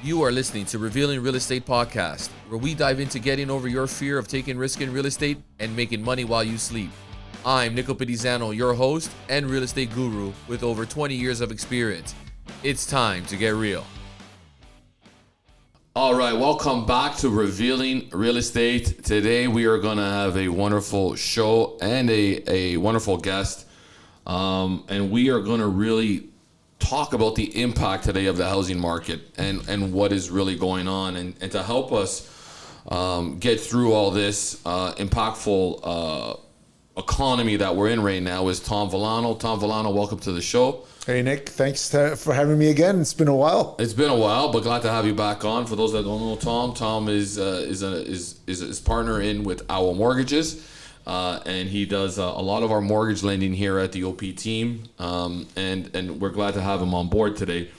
You are listening to Revealing Real Estate Podcast, where we dive into getting over your fear of taking risk in real estate and making money while you sleep. I'm Nick Oppedisano, your host and real estate guru with over 20 years of experience. It's time to get real. All right, welcome back to Revealing Real Estate. Today we are going to have a wonderful show and a wonderful guest. And we are going to really talk about the impact today of the housing market and what is really going on. And to help us get through all this impactful economy that we're in right now is Tom Villano. Tom Villano, welcome to the show. Hey Nick, thanks for having me again. It's been a while. It's been a while, but glad to have you back on. For those that don't know Tom is partner in with Our Mortgages. And he does a lot of our mortgage lending here at the OP team, and we're glad to have him on board today.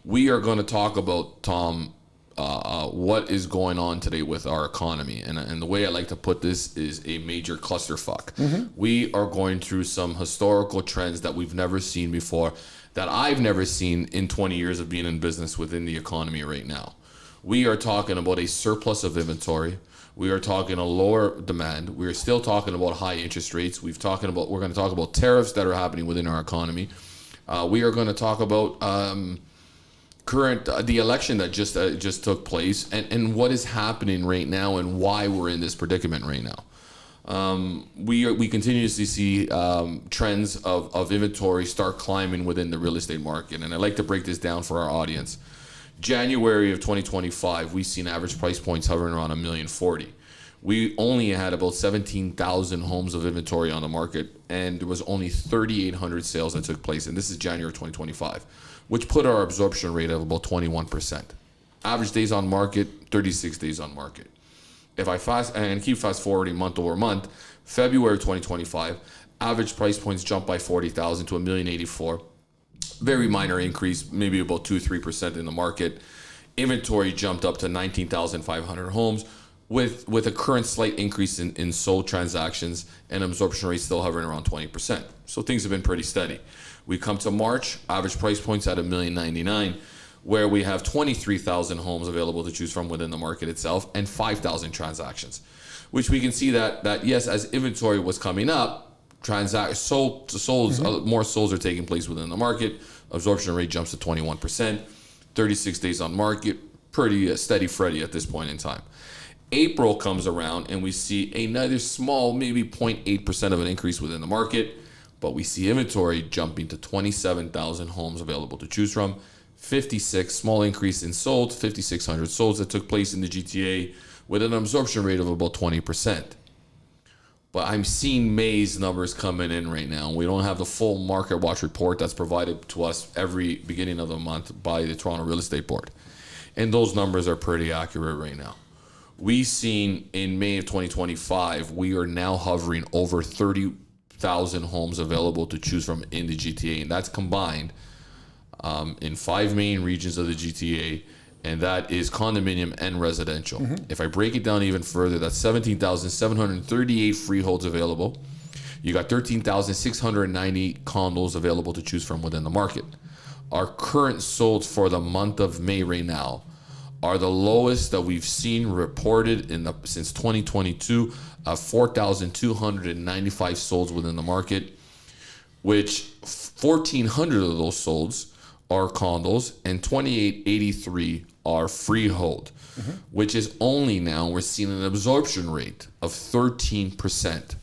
We are going to talk about, Tom, what is going on today with our economy, and the way I like to put this is a major clusterfuck. Mm-hmm. We are going through some historical trends that we've never seen before, that I've never seen in 20 years of being in business within the economy right now. We are talking about a surplus of inventory. We are talking a lower demand. We're still talking about high interest rates. We're going to talk about tariffs that are happening within our economy. We are going to talk about the election that just took place and what is happening right now and why we're in this predicament right now. We continuously see trends of inventory start climbing within the real estate market, and I'd like to break this down for our audience. January of 2025, we've seen average price points hovering around $1,040,000. We only had about 17,000 homes of inventory on the market, and there was only 3,800 sales that took place, and this is January of 2025, which put our absorption rate of about 21%. Average days on market, 36 days on market. If I keep fast forwarding month over month, February of 2025, average price points jumped by 40,000 to $1,084,000. Very minor increase, maybe about 2-3% in the market. Inventory jumped up to 19,500 homes with a current slight increase in sold transactions and absorption rate still hovering around 20%. So things have been pretty steady. We come to March, average price points at $1,099,000, where we have 23,000 homes available to choose from within the market itself and 5,000 transactions, which we can see that yes, as inventory was coming up, more souls are taking place within the market. Absorption rate jumps to 21%, 36 days on market, pretty steady Freddy at this point in time. April comes around and we see another small, maybe 0.8% of an increase within the market, but we see inventory jumping to 27,000 homes available to choose from, 56, small increase in sold, 5,600 solds that took place in the GTA with an absorption rate of about 20%. But I'm seeing May's numbers coming in right now. We don't have the full market watch report that's provided to us every beginning of the month by the Toronto Real Estate Board. And those numbers are pretty accurate right now. We've seen in May of 2025, we are now hovering over 30,000 homes available to choose from in the GTA. And that's combined in 5 main regions of the GTA. And that is condominium and residential. Mm-hmm. If I break it down even further, that's 17,738 freeholds available. You got 13,690 condos available to choose from within the market. Our current solds for the month of May right now are the lowest that we've seen reported since 2022 of 4,295 solds within the market, which 1,400 of those solds are condos and 2,883 are freehold, mm-hmm. which is only now we're seeing an absorption rate of 13%,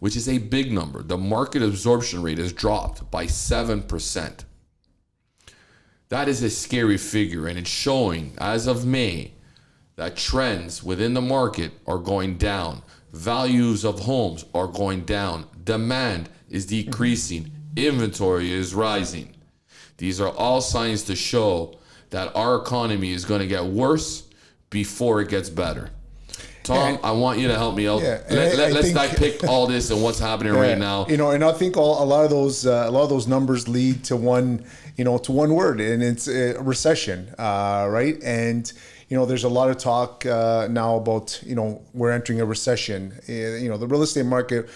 which is a big number. The market absorption rate has dropped by 7%. That is a scary figure, and it's showing as of May that trends within the market are going down. Values of homes are going down. Demand is decreasing. Mm-hmm. Inventory is rising. These are all signs to show that our economy is going to get worse before it gets better. Tom, I want you to help me out. Yeah, let's dissect all this and what's happening right now. And I think a lot of those numbers lead to one word, and it's recession, right? And there's a lot of talk now about we're entering a recession. The real estate market.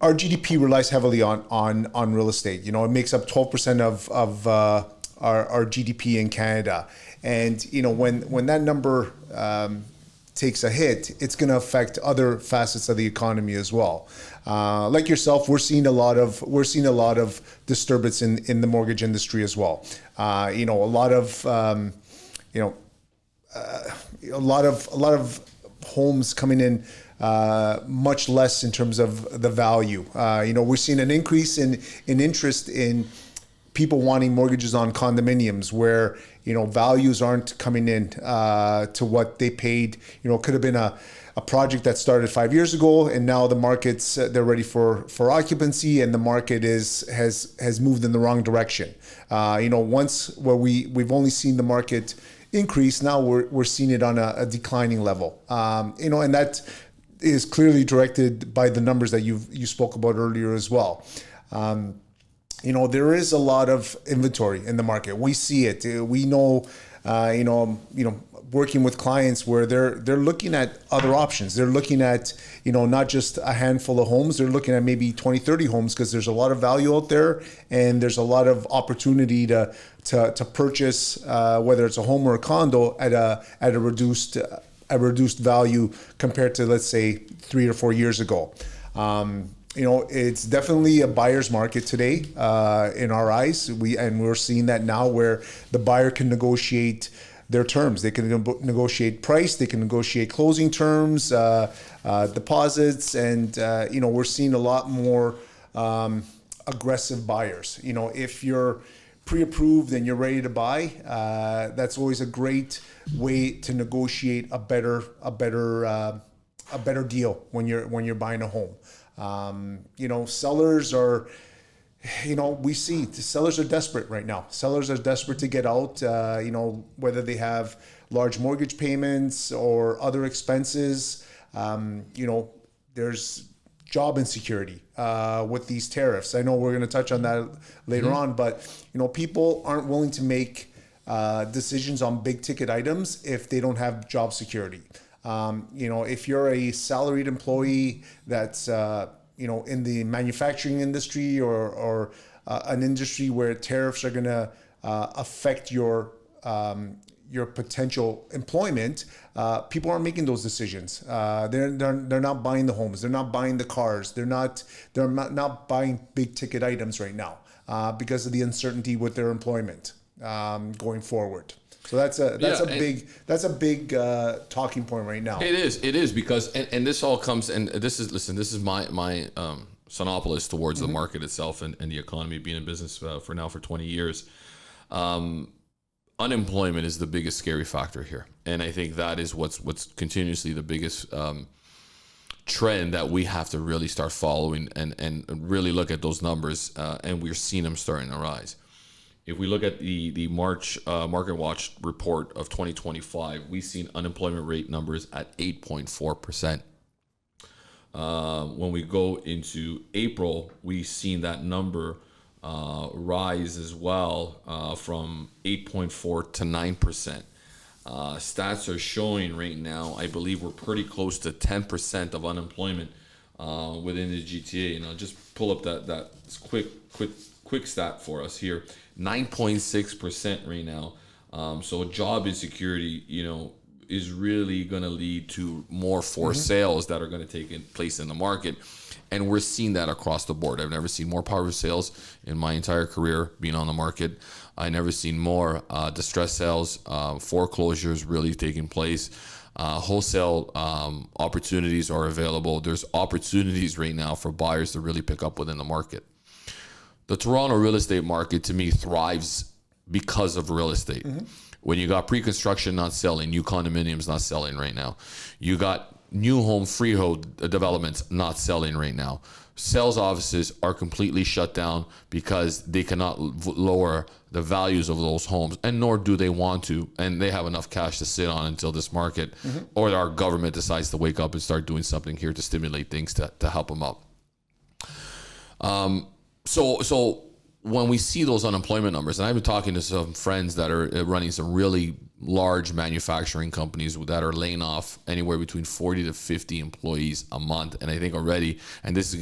Our GDP relies heavily on real estate. It makes up 12% our GDP in Canada. And when that number takes a hit, it's going to affect other facets of the economy as well. Like yourself, we're seeing a lot of disturbance in the mortgage industry as well. A lot of homes coming in much less in terms of the value. We're seeing an increase in interest in people wanting mortgages on condominiums where values aren't coming in to what they paid. It could have been a project that started 5 years ago, and now the market's they're ready for occupancy, and the market has moved in the wrong direction. Once where we've only seen the market increase, now we're seeing it on a declining level. And that is clearly directed by the numbers that you spoke about earlier as well. There is a lot of inventory in the market. We see it. We know, working with clients where they're looking at other options. They're looking at, not just a handful of homes. They're looking at maybe 20, 30 homes because there's a lot of value out there and there's a lot of opportunity to purchase, whether it's a home or a condo at a reduced value compared to, let's say, 3 or 4 years ago. It's definitely a buyer's market today in our eyes. We're seeing that now where the buyer can negotiate their terms. They can negotiate price. They can negotiate closing terms, deposits, and we're seeing a lot more aggressive buyers. If you're pre-approved and you're ready to buy, that's always a great way to negotiate a better deal when you're buying a home. Sellers are, we see the sellers are desperate right now. Sellers are desperate to get out, whether they have large mortgage payments or other expenses. There's job insecurity with these tariffs. I know we're going to touch on that later on, but, people aren't willing to make decisions on big ticket items if they don't have job security. If you're a salaried employee that's, in the manufacturing industry or an industry where tariffs are going to affect your potential employment, people aren't making those decisions. They're not buying the homes. They're not buying the cars. They're not buying big ticket items right now because of the uncertainty with their employment going forward. So that's a big talking point right now. It is because and this all comes, and this is my synopolis towards the market itself and the economy, being in business for 20 years. Unemployment is the biggest scary factor here, and I think that is what's continuously the biggest trend that we have to really start following and really look at those numbers, and we're seeing them starting to rise. If we look at the March Market Watch report of 2025, we've seen unemployment rate numbers at 8.4%. When we go into April, we've seen that number rise as well from 8.4 to 9%. Stats are showing right now, I believe we're pretty close to 10% of unemployment within the GTA. And I'll just pull up that quick stat for us here. 9.6% right now. So job insecurity, is really going to lead to more forced sales that are going to take place in the market. And we're seeing that across the board. I've never seen more power sales in my entire career being on the market. I never seen more distress sales, foreclosures really taking place. Wholesale opportunities are available. There's opportunities right now for buyers to really pick up within the market. The Toronto real estate market, to me, thrives because of real estate. When you got pre-construction not selling, new condominiums not selling right now. You got new home freehold developments not selling right now. Sales offices are completely shut down because they cannot lower the values of those homes, and nor do they want to, and they have enough cash to sit on until this market or our government decides to wake up and start doing something here to stimulate things to help them out. So when we see those unemployment numbers, and I've been talking to some friends that are running some really large manufacturing companies that are laying off anywhere between 40 to 50 employees a month. And I think already, and he's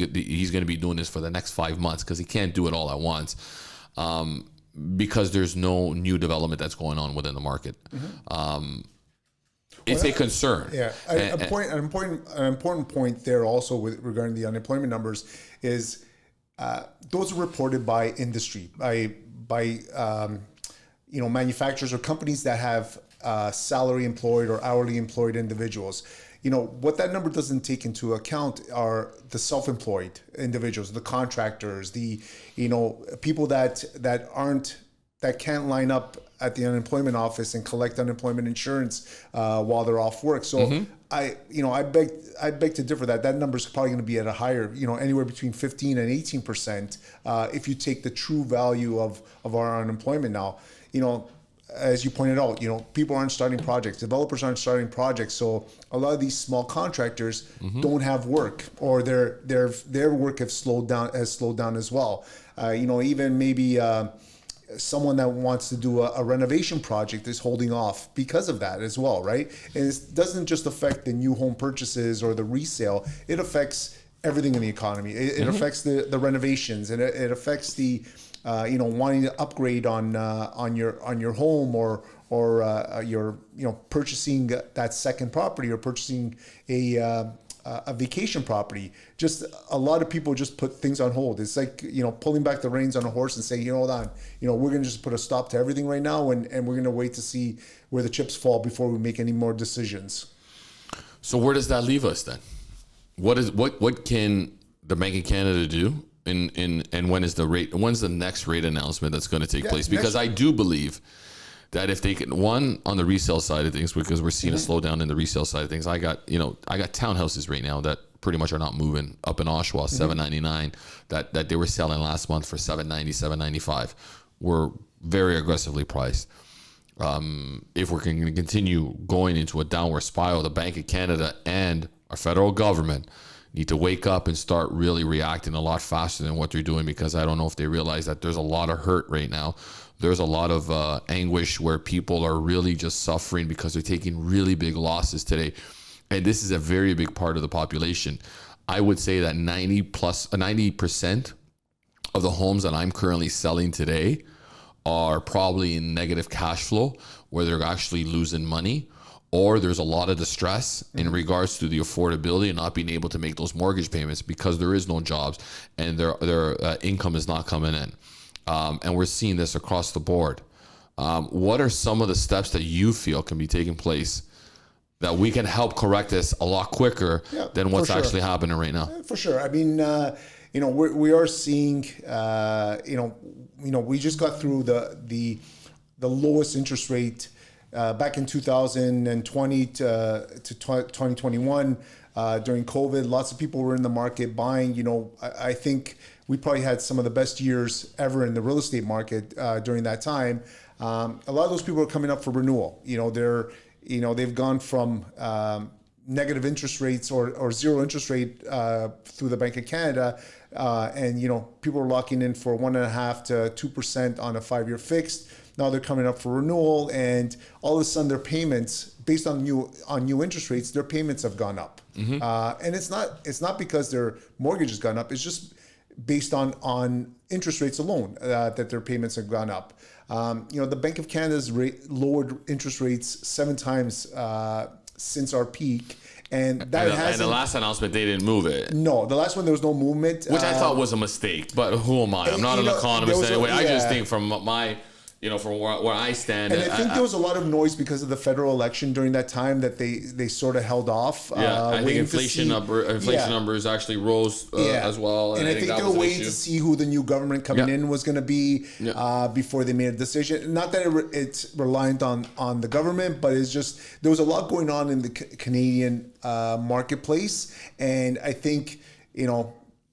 going to be doing this for the next 5 months because he can't do it all at once. because there's no new development that's going on within the market. It's a concern. Yeah, an important point there also regarding the unemployment numbers is those are reported by industry, by manufacturers or companies that have salary employed or hourly employed individuals. What that number doesn't take into account are the self-employed individuals, the contractors, the people that can't line up at the unemployment office and collect unemployment insurance while they're off work. So I beg to differ that number is probably going to be at a higher, anywhere between 15 and 18% if you take the true value of our unemployment now. As you pointed out, people aren't starting projects, developers aren't starting projects, so a lot of these small contractors don't have work, or their work has slowed down as well. Even maybe someone that wants to do a renovation project is holding off because of that as well, right? And it doesn't just affect the new home purchases or the resale; it affects everything in the economy. It affects the renovations, and it affects the wanting to upgrade on your home or you're purchasing that second property or purchasing a vacation property. Just a lot of people just put things on hold. It's like pulling back the reins on a horse and saying, hold on, we're gonna just put a stop to everything right now, and we're gonna wait to see where the chips fall before we make any more decisions. So where does that leave us then? What can the Bank of Canada do? And when's the next rate announcement that's going to take place? Because I do believe that if they can, on the resale side of things, because we're seeing a slowdown in the resale side of things. I got townhouses right now that pretty much are not moving up in Oshawa, $799 that they were selling last month for $790, $795. We're very aggressively priced. If we're going to continue going into a downward spiral, the Bank of Canada and our federal government need to wake up and start really reacting a lot faster than what they're doing, because I don't know if they realize that there's a lot of hurt right now. There's a lot of anguish where people are really just suffering because they're taking really big losses today. And this is a very big part of the population. I would say that 90% of the homes that I'm currently selling today are probably in negative cash flow, where they're actually losing money, or there's a lot of distress in regards to the affordability and not being able to make those mortgage payments because there is no jobs and their income is not coming in. And we're seeing this across the board. What are some of the steps that you feel can be taking place that we can help correct this a lot quicker than what's actually happening right now? For sure. I mean, we are seeing, we just got through the lowest interest rate back in 2020 to 2021 during COVID. Lots of people were in the market buying. I think we probably had some of the best years ever in the real estate market during that time. A lot of those people are coming up for renewal. They've gone from negative interest rates or zero interest rate through the Bank of Canada, and people are locking in for 1.5% to 2% on a 5-year fixed. Now they're coming up for renewal, and all of a sudden their payments, based on new interest rates, their payments have gone up. And it's not because their mortgage has gone up. It's just based on interest rates alone that their payments have gone up. The Bank of Canada's lowered interest rates 7 times since our peak. And the last announcement, they didn't move it. No, the last one, there was no movement. Which I thought was a mistake, but who am I? I'm not an economist anyway. I just think from my... from where I stand. And I think there was a lot of noise because of the federal election during that time that they sort of held off. I think inflation numbers actually rose as well. And I think they were waiting to see who the new government coming in was going to be before they made a decision. Not that it's reliant on the government, but it's just there was a lot going on in the Canadian marketplace. And I think,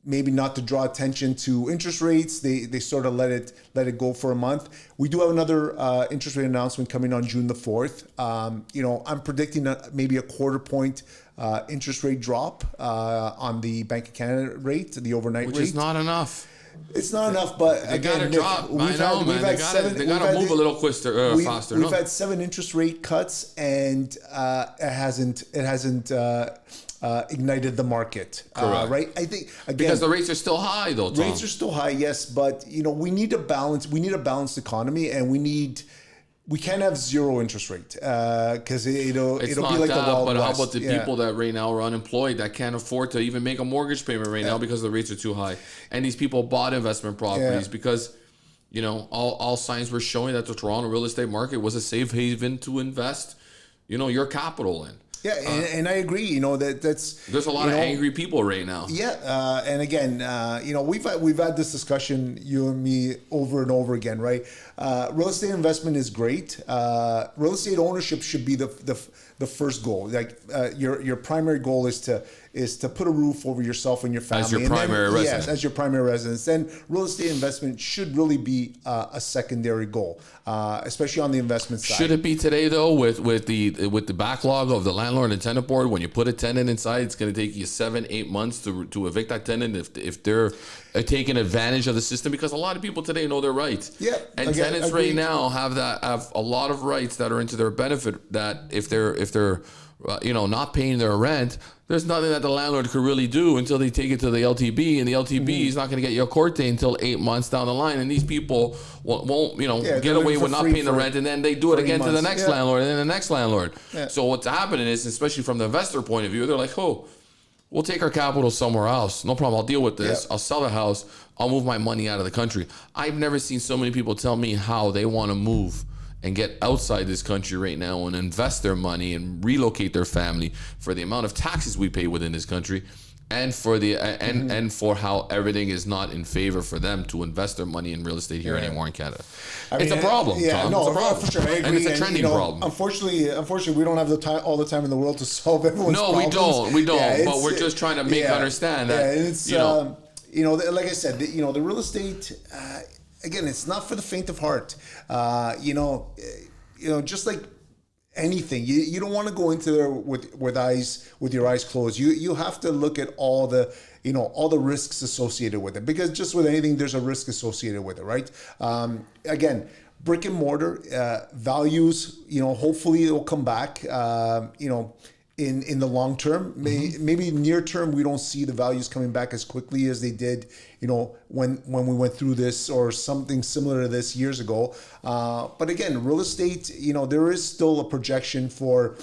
maybe not to draw attention to interest rates, they sort of let it go for a month. We do have another interest rate announcement coming on June the 4th. I'm predicting maybe a 1/4 point interest rate drop on the Bank of Canada rate, the overnight rate. Which is not enough. It's not enough, but They again, gotta Nick, drop. I know, man. They gotta move a little faster. We've had 7 interest rate cuts, and it hasn't ignited the market. Correct. Right? I think again Because the rates are still high, though, Tom. rates are still high, yes, but we need to balance. We need a balanced economy, and we can't have zero interest rate because it'll It's be not like that, the Wild but West. how about the Yeah. people that right now are unemployed that can't afford to even make a mortgage payment right now because the rates are too high? And these people bought investment properties because, all signs were showing that the Toronto real estate market was a safe haven to invest, your capital in. Yeah, and I agree. There's a lot of angry people right now. Yeah, and again, we've had this discussion, you and me, over and over again, right? Real estate investment is great. Real estate ownership should be the first goal. Like your primary goal is to put a roof over yourself and your family. As your primary residence. Yes, as your primary residence. Then real estate investment should really be a secondary goal, especially on the investment side. Should it be today though, with the backlog of the landlord and tenant board? When you put a tenant inside, it's going to take you 7-8 months to evict that tenant if they're taking advantage of the system, because a lot of people today know their rights. Yeah, and tenants right now have a lot of rights that are into their benefit. That if they're not paying their rent, there's nothing that the landlord could really do until they take it to the LTB, and the LTB is not going to get you a court date until 8 months down the line. And these people won't get away with not paying the rent, and then they do it again to the next landlord and then the next landlord. Yeah. So what's happening is, especially from the investor point of view, they're like, oh, we'll take our capital somewhere else. No problem. I'll deal with this. I'll sell the house. I'll move my money out of the country. I've never seen so many people tell me how they want to move and get outside this country right now and invest their money and relocate their family for the amount of taxes we pay within this country, and for the and for how everything is not in favor for them to invest their money in real estate here anymore in Canada. It's a problem, Tom. No, it's a problem. for sure. I agree. And it's a trending problem. Unfortunately, we don't have all the time in the world to solve everyone's problems. We don't. But we're just trying to make understand that. Like I said, the real estate. Again, it's not for the faint of heart. Just like anything, you don't want to go into there with your eyes closed. You have to look at all the risks associated with it, because just with anything, there's a risk associated with it, right? Again, brick and mortar values, hopefully it will come back. In the long term, maybe near term, we don't see the values coming back as quickly as they did, when we went through this or something similar to this years ago. But again, real estate, there is still a projection for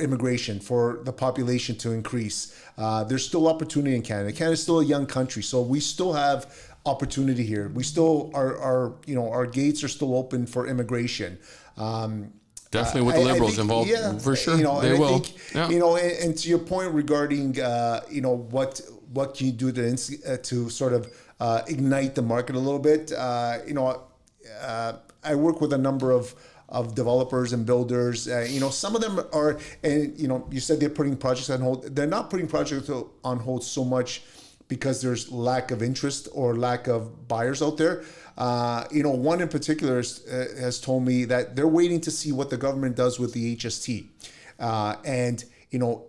immigration, for the population to increase. There's still opportunity in Canada. Canada's still a young country, so we still have opportunity here. We still our gates are still open for immigration. Definitely with the Liberals involved, for sure. They will. And to your point regarding, what can you do to sort of ignite the market a little bit? I work with a number of developers and builders. Some of them are, and you said they're putting projects on hold. They're not putting projects on hold so much because there's lack of interest or lack of buyers out there. One in particular has told me that they're waiting to see what the government does with the HST, and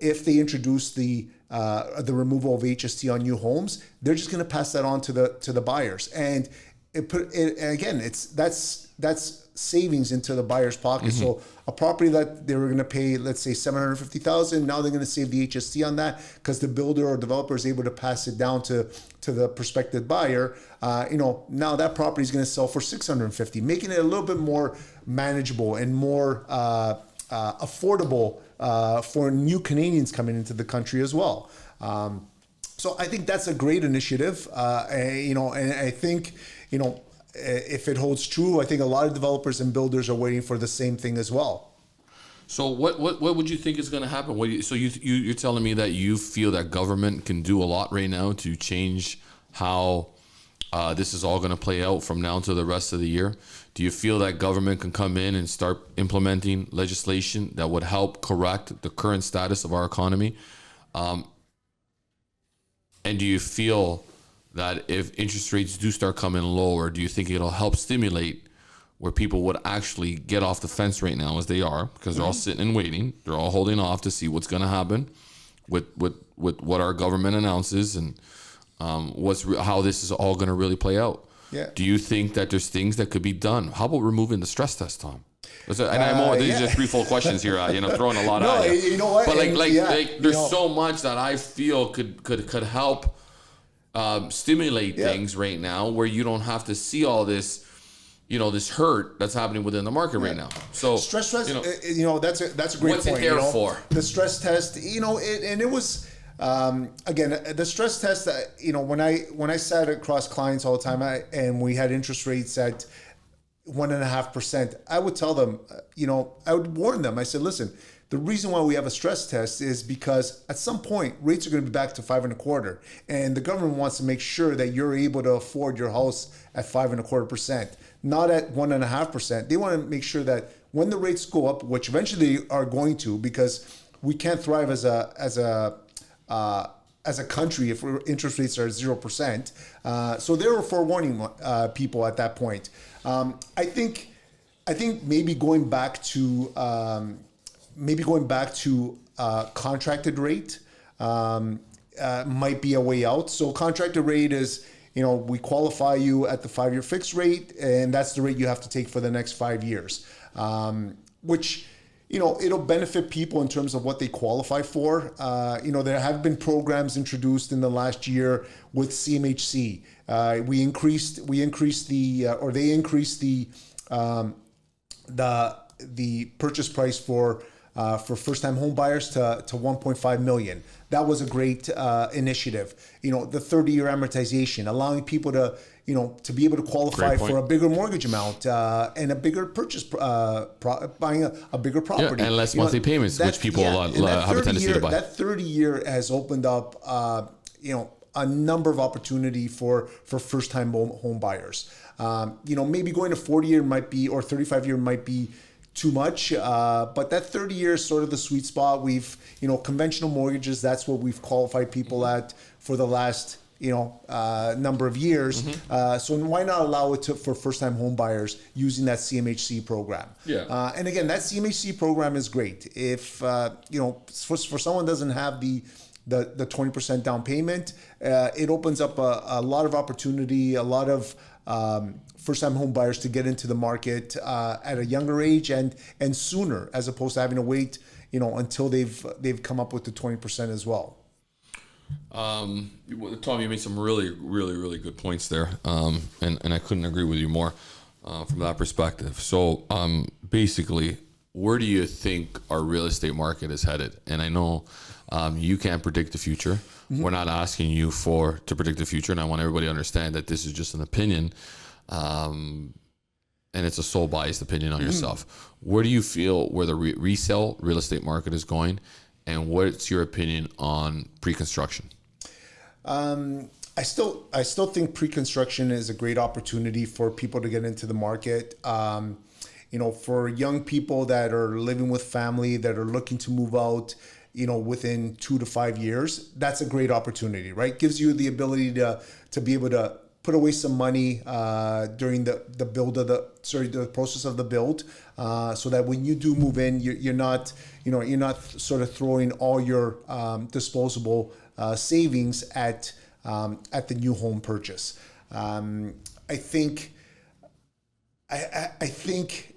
if they introduce the removal of HST on new homes, they're just going to pass that on to the buyers, and that's savings into the buyer's pocket. So a property that they were going to pay, let's say $750,000, now they're going to save the HST on that because the builder or developer is able to pass it down to the prospective buyer. Now that property is going to sell for $650,000, making it a little bit more manageable and more affordable for new Canadians coming into the country as well. So I think that's a great initiative, and I think if it holds true, I think a lot of developers and builders are waiting for the same thing as well. So what would you think is going to happen? You're telling me that you feel that government can do a lot right now to change how this is all going to play out from now to the rest of the year? Do you feel that government can come in and start implementing legislation that would help correct the current status of our economy? And do you feel that if interest rates do start coming lower, do you think it'll help stimulate where people would actually get off the fence right now as they are, because they're all sitting and waiting, they're all holding off to see what's going to happen with what our government announces, and how this is all going to really play out. Yeah. Do you think that there's things that could be done? How about removing the stress test, Tom? And I'm these are just three full questions here. Throwing a lot at you. You know what? But there's so much that I feel could help stimulate things right now, where you don't have to see all this, this hurt that's happening within the market right now. So stress test, that's a great what's point. It there for? The stress test, it was. Again, the stress test, when I sat across clients all the time, and we had interest rates at 1.5%, I would tell them, I would warn them. I said, listen, the reason why we have a stress test is because at some point rates are going to be back to 5.25%, and the government wants to make sure that you're able to afford your house at 5.25%, not at 1.5%. They want to make sure that when the rates go up, which eventually they are going to, because we can't thrive as a country if interest rates are 0%. So they were forewarning people at that point. I think maybe going back to contracted rate might be a way out. So contracted rate is, we qualify you at the 5-year fixed rate, and that's the rate you have to take for the next 5 years, which it'll benefit people in terms of what they qualify for. There have been programs introduced in the last year with CMHC. They increased the purchase price for first-time home buyers to 1.5 million. That was a great initiative. The 30-year amortization, allowing people to be able to qualify for a bigger mortgage amount and a bigger purchase, buying a bigger property. Yeah, and less monthly payments, which people have a tendency to buy. That 30-year has opened up, a number of opportunity for first-time home buyers. Maybe going to 40-year might be, or 35-year might be too much, but that 30-year is sort of the sweet spot. We've, conventional mortgages, that's what we've qualified people at for the last number of years. So why not allow it for first-time home buyers using that CMHC program? Yeah. And again, that CMHC program is great. If for someone doesn't have the 20% down payment, it opens up a lot of opportunity, a lot of first-time home buyers to get into the market at a younger age and sooner, as opposed to having to wait, until they've come up with the 20% as well. Tom, you made some really, really, really good points there, and I couldn't agree with you more from that perspective. So basically, where do you think our real estate market is headed? And I know you can't predict the future. Mm-hmm. We're not asking you to predict the future, and I want everybody to understand that this is just an opinion, and it's a sole biased opinion on yourself. Where do you feel where the resale real estate market is going? And what's your opinion on pre-construction? I still think pre-construction is a great opportunity for people to get into the market. For young people that are living with family, that are looking to move out, within 2 to 5 years, that's a great opportunity, right? Gives you the ability to be able to put away some money during the process of the build, so that when you do move in, you're not sort of throwing all your disposable savings at the new home purchase. I think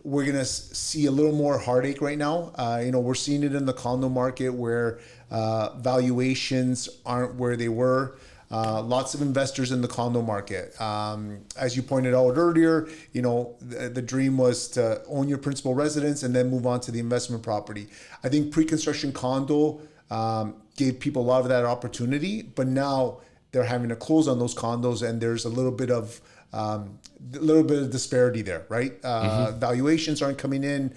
we're gonna see a little more heartache right now. We're seeing it in the condo market where valuations aren't where they were. Lots of investors in the condo market. As you pointed out earlier, the dream was to own your principal residence and then move on to the investment property. I think pre-construction condo gave people a lot of that opportunity, but now they're having to close on those condos, and there's a little bit of disparity there, right? Valuations aren't coming in.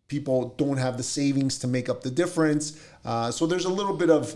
People don't have the savings to make up the difference. So there's a little bit of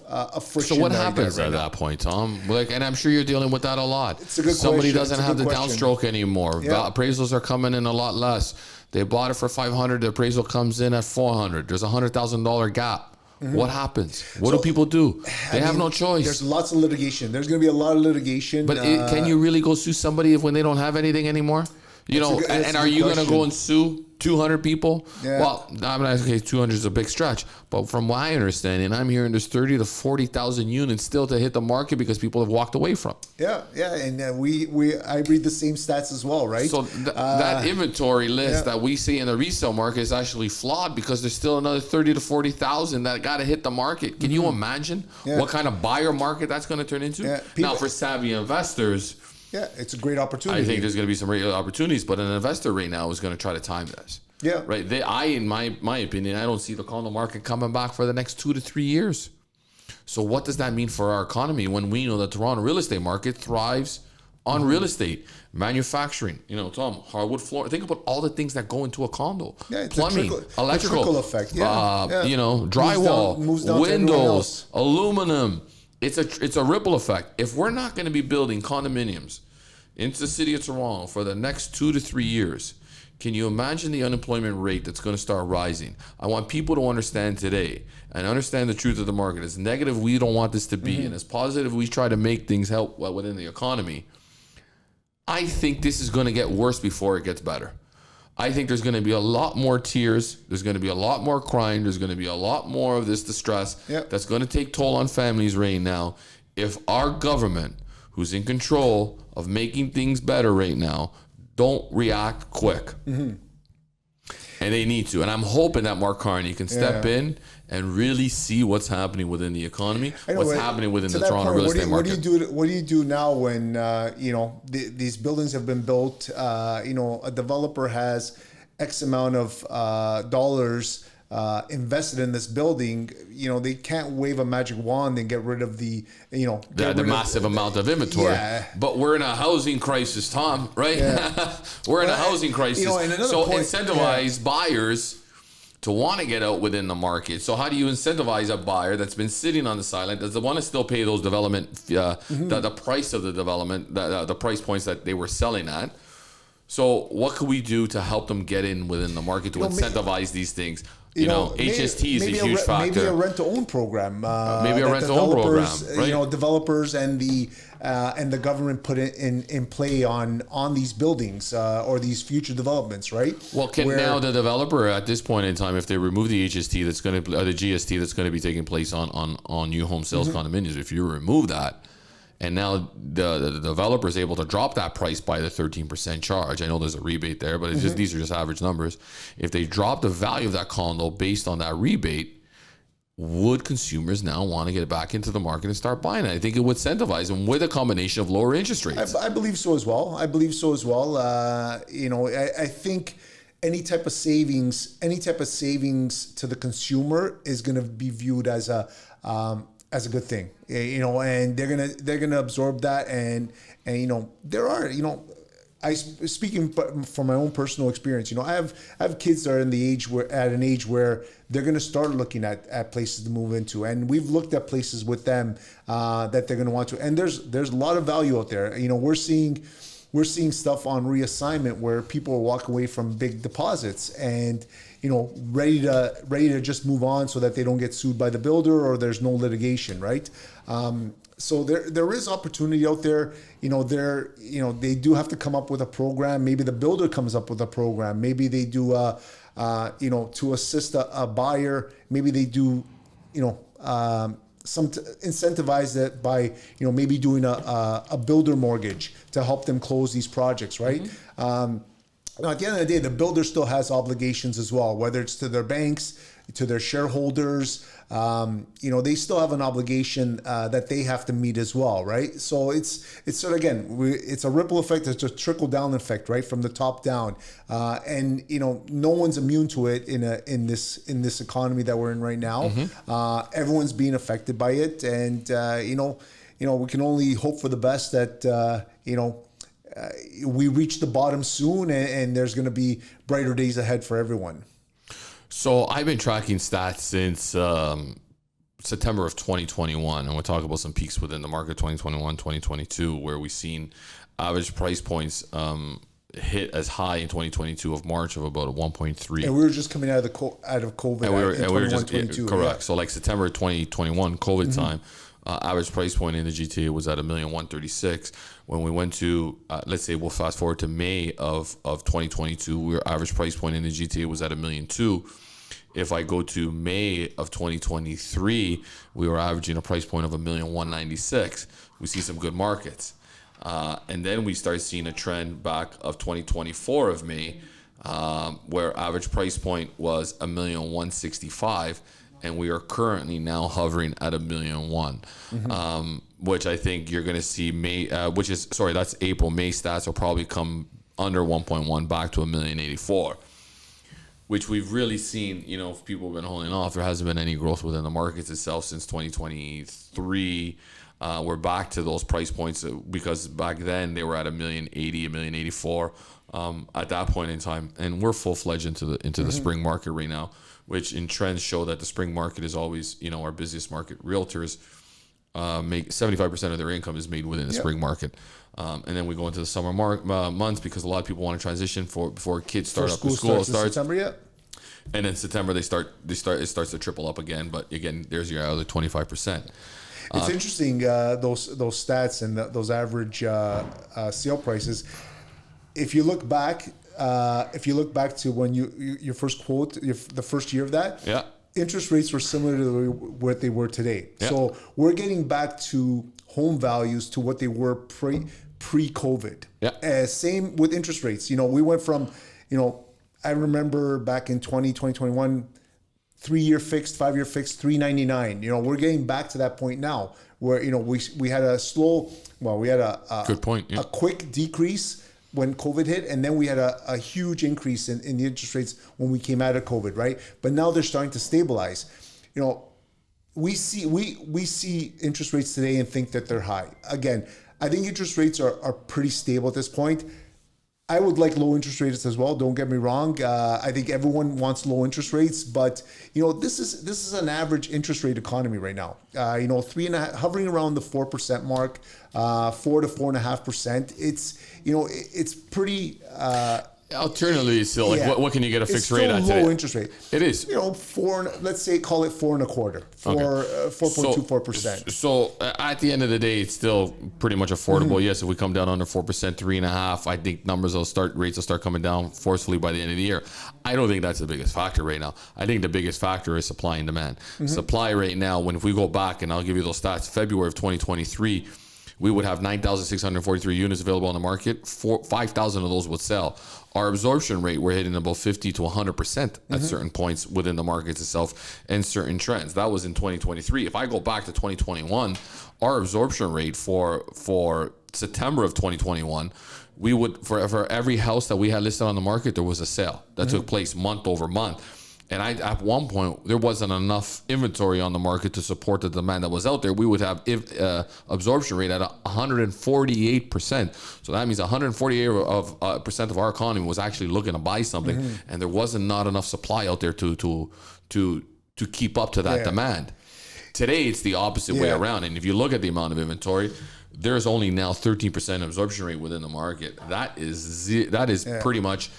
friction. So what happens at that point, Tom? And I'm sure you're dealing with that a lot. It's a good Somebody question. doesn't have the downstroke anymore. Yeah. Appraisals are coming in a lot less. They bought it for $500. The appraisal comes in at $400. There's a $100,000 gap. What happens? What do people do? They have no choice. There's lots of litigation. There's going to be a lot of litigation. But can you really go sue somebody when they don't have anything anymore? You know, that's and a are good you going to question. go and sue 200 people? Yeah. Well, I'm not okay. 200 is a big stretch, but from my understanding, I'm hearing there's 30 to 40,000 units still to hit the market because people have walked away from. Yeah, and I read the same stats as well, right? So that inventory list yeah. that we see in the resale market is actually flawed because there's still another 30 to 40,000 that got to hit the market. Can you imagine what kind of buyer market that's going to turn into? Yeah, Now, for savvy investors, yeah, it's a great opportunity. I think there's going to be some real opportunities, but an investor right now is going to try to time this. Yeah. Right. In my opinion, I don't see the condo market coming back for the next 2 to 3 years. So what does that mean for our economy when we know the Toronto real estate market thrives on real estate, manufacturing, Tom, hardwood floor. Think about all the things that go into a condo. Yeah, it's plumbing, electrical, trickle effect. Yeah, drywall, moves down to everyone windows, else. aluminum. It's a ripple effect. If we're not going to be building condominiums into the city of Toronto for the next 2 to 3 years, can you imagine the unemployment rate that's going to start rising? I want people to understand today and understand the truth of the market. As negative we don't want this to be, and as positive we try to make things help within the economy, I think this is going to get worse before it gets better. I think there's going to be a lot more tears. There's going to be a lot more crying. There's going to be a lot more of this distress that's going to take toll on families right now. If our government, who's in control of making things better right now, don't react quick. And they need to. And I'm hoping that Mark Carney can step in and really see what's happening within the economy, what's happening within the Toronto real estate market. What do you do now when these buildings have been built? A developer has X amount of dollars invested in this building. They can't wave a magic wand and get rid of the massive amount of inventory. Yeah. But we're in a housing crisis, Tom, right? Yeah. We're in a housing crisis. So incentivize buyers to want to get out within the market. So how do you incentivize a buyer that's been sitting on the sideline, does want to still pay those development, the price of the development, the price points that they were selling at? So what could we do to help them get in within the market to incentivize these things? HST is a huge factor. Maybe a rent-to-own program. Maybe a rent-to-own program, right? Developers and the government put it in play on these buildings or these future developments, right? Well, now the developer at this point in time, if they remove the HST that's going to, or the GST that's going to be taking place on new home sales condominiums, if you remove that, and now the developer is able to drop that price by the 13% charge. I know there's a rebate there, but it's just these are just average numbers. If they drop the value of that condo based on that rebate, would consumers now want to get back into the market and start buying it? I think it would incentivize them with a combination of lower interest rates. I believe so as well. I think any type of savings to the consumer is going to be viewed as a good thing, and they're gonna absorb that, and there are, speaking from my own personal experience, I have kids that are at an age where they're gonna start looking at places to move into, and we've looked at places with them that they're gonna want to, and there's a lot of value out there. We're seeing stuff on reassignment where people are walking away from big deposits and ready to just move on so that they don't get sued by the builder or there's no litigation, right? So there is opportunity out there. They do have to come up with a program. Maybe the builder comes up with a program. Maybe they do to assist a buyer. Maybe they do incentivize that by maybe doing a builder mortgage to help them close these projects, right? Now, at the end of the day, the builder still has obligations as well, whether it's to their banks, to their shareholders. They still have an obligation that they have to meet as well, right? So it's sort of, again, it's a ripple effect. It's a trickle down effect, right, from the top down. And no one's immune to it in this economy that we're in right now. Everyone's being affected by it, and we can only hope for the best that we reach the bottom soon, and there's going to be brighter days ahead for everyone. So I've been tracking stats since September of 2021, and we'll talk about some peaks within the market, 2021, 2022, where we've seen average price points hit as high in 2022 of March of about a 1.3. And we were just coming out of COVID. And we were just 22, correct. Yeah. So like September 2021 COVID time average price point in the GTA was at $1,136,000. When we went to, let's say we'll fast forward to May of 2022, our average price point in the GTA was at $1,200,000. If I go to May of 2023, we were averaging a price point of $1,196,000. We see some good markets. And then we start seeing a trend back of 2024 of May, where average price point was $1,165,000, and we are currently now hovering at $1,100,000, which I think you're going to see that's April. May stats will probably come under 1.1 back to $1,084,000, which we've really seen. If people have been holding off, there hasn't been any growth within the markets itself since 2023. We're back to those price points because back then they were at $1,080,000, $1,084,000 at that point in time, and we're full fledged into the spring market right now, which in trends show that the spring market is always our busiest market. Realtors make 75% of their income is made within the spring market, and then we go into the summer months because a lot of people want to transition before kids start up. School starts September yet. And in September it starts to triple up again. But again, there's your other 25%. It's interesting, those stats and those average sale prices. If you look back to when your first quote, the first year of that, interest rates were similar to what they were today. Yeah. So we're getting back to home values to what they were pre-COVID. Yeah. Same with interest rates. We went from, I remember back in 2021. 3-year fixed, 5-year fixed, 3.99. We're getting back to that point now where we had a good point. Yeah. A quick decrease when COVID hit, and then we had a huge increase in the interest rates when we came out of COVID, right? But now they're starting to stabilize. We see interest rates today and think that they're high. Again, I think interest rates are pretty stable at this point. I would like low interest rates as well. Don't get me wrong. I think everyone wants low interest rates, but this is an average interest rate economy right now. 3.5, hovering around the 4% mark, 4 to 4.5%. It's pretty. Alternatively, still, what can you get a fixed rate at today? It's still low interest rate. It is. Let's say call it 4.25%, 4.24%. So at the end of the day, it's still pretty much affordable. Yes, if we come down under 4%, 3.5%, I think rates will start coming down forcefully by the end of the year. I don't think that's the biggest factor right now. I think the biggest factor is supply and demand. Supply right now, if we go back, and I'll give you those stats, February of 2023, we would have 9,643 units available on the market. 5,000 of those would sell. Our absorption rate, we're hitting about 50 to 100% at certain points within the markets itself and certain trends. That was in 2023. If I go back to 2021, our absorption rate for September of 2021, we would, for every house that we had listed on the market, there was a sale that took place month over month. And at one point, there wasn't enough inventory on the market to support the demand that was out there. We would have absorption rate at 148%. So that means 148% of our economy was actually looking to buy something, and there wasn't not enough supply out there to keep up to that demand. Today, it's the opposite way around. And if you look at the amount of inventory, there's only now 13% absorption rate within the market. That is pretty much.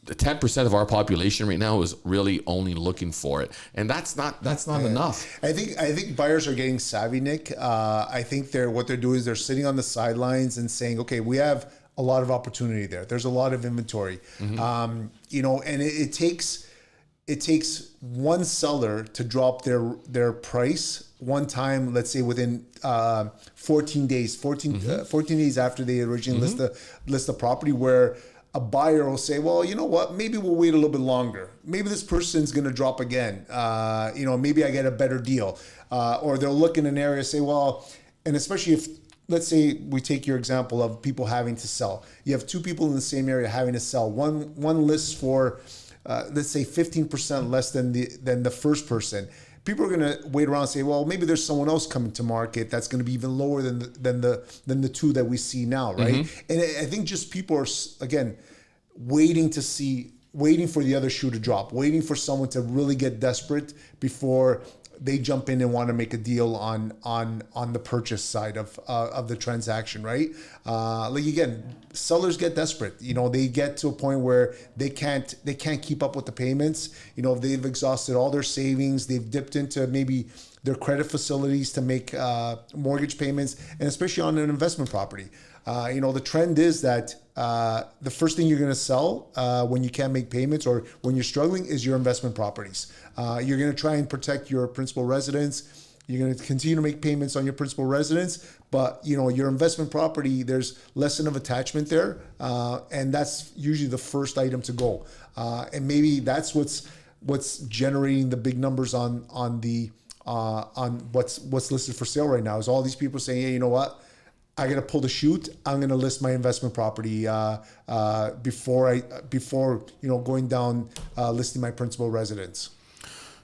The 10% of our population right now is really only looking for it, and that's not enough. I think buyers are getting savvy, Nick. I think what they're doing is they're sitting on the sidelines and saying, okay, we have a lot of opportunity there. There's a lot of inventory, and it takes one seller to drop their price one time. Let's say within 14 days, 14 days after they originally list the property, where a buyer will say, well, you know what, maybe we'll wait a little bit longer. Maybe this person's going to drop again. Maybe I get a better deal. Or they'll look in an area and say, well, and especially if, let's say we take your example of people having to sell. You have two people in the same area having to sell. One lists for, let's say 15% less than the first person. People are going to wait around and say, well, maybe there's someone else coming to market that's going to be even lower than the two that we see now, right? And I think just people are, again, waiting for the other shoe to drop, waiting for someone to really get desperate before they jump in and want to make a deal on the purchase side of the transaction, right? Like again, sellers get desperate. They get to a point where they can't keep up with the payments. They've exhausted all their savings. They've dipped into maybe their credit facilities to make mortgage payments, and especially on an investment property. The trend is that the first thing you're going to sell when you can't make payments or when you're struggling is your investment properties. You're going to try and protect your principal residence. You're going to continue to make payments on your principal residence, but your investment property, there's less of attachment there, and that's usually the first item to go. And maybe that's what's generating the big numbers on what's listed for sale right now. Is all these people saying, hey, you know what? I gotta pull the chute. I'm gonna list my investment property before going down listing my principal residence.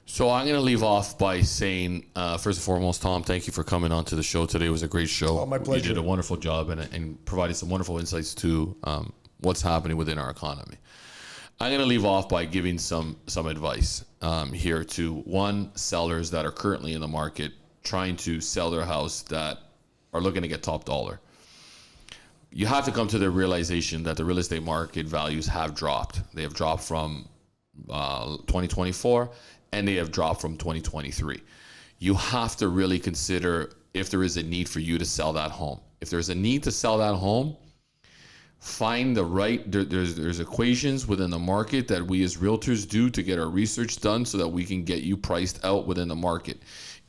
So I'm going to leave off by saying, first and foremost, Tom, thank you for coming on to the show today. It was a great show. Oh, my pleasure. You did a wonderful job and provided some wonderful insights to what's happening within our economy. I'm going to leave off by giving some advice here to sellers that are currently in the market trying to sell their house that are looking to get top dollar. You have to come to the realization that the real estate market values have dropped. They have dropped from 2024 and they have dropped from 2023. You have to really consider if there is a need for you to sell that home. If there's a need to sell that home, find the right, there's equations within the market that we as realtors do to get our research done so that we can get you priced out within the market.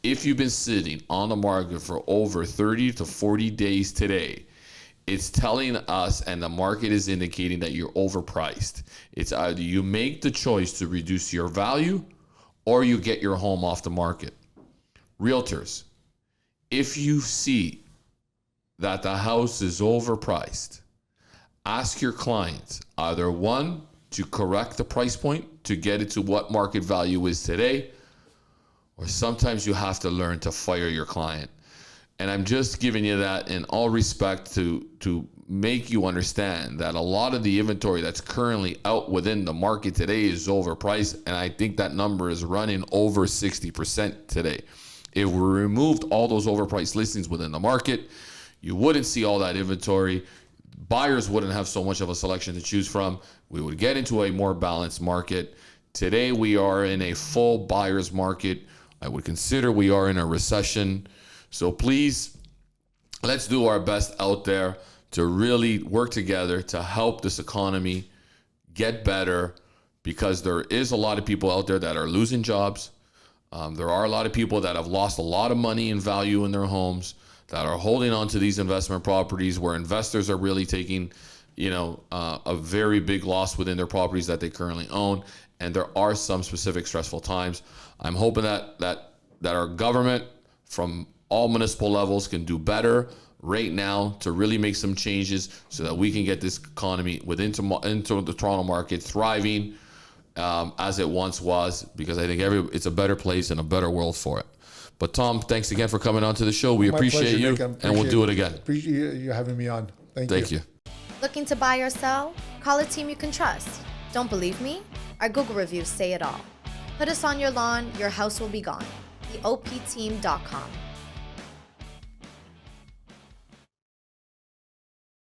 If you've been sitting on the market for over 30 to 40 days today, it's telling us and the market is indicating that you're overpriced. It's either you make the choice to reduce your value or you get your home off the market. Realtors, if you see that the house is overpriced, ask your clients either one, to correct the price point to get it to what market value is today, or sometimes you have to learn to fire your client. And I'm just giving you that in all respect to make you understand that a lot of the inventory that's currently out within the market today is overpriced. And I think that number is running over 60% today. If we removed all those overpriced listings within the market, you wouldn't see all that inventory. Buyers wouldn't have so much of a selection to choose from. We would get into a more balanced market. Today, we are in a full buyer's market. I would consider we are in a recession. So please, let's do our best out there to really work together to help this economy get better, because there is a lot of people out there that are losing jobs. There are a lot of people that have lost a lot of money in value in their homes, that are holding on to these investment properties where investors are really taking, a very big loss within their properties that they currently own. And there are some specific stressful times. I'm hoping that our government from all municipal levels can do better right now to really make some changes so that we can get this economy into the Toronto market thriving as it once was, because I think it's a better place and a better world for it. But Tom, thanks again for coming on to the show. We appreciate you, and we'll do it again. Appreciate you having me on. Thank you. Looking to buy or sell? Call a team you can trust. Don't believe me? Our Google reviews say it all. Put us on your lawn, your house will be gone. TheOPteam.com.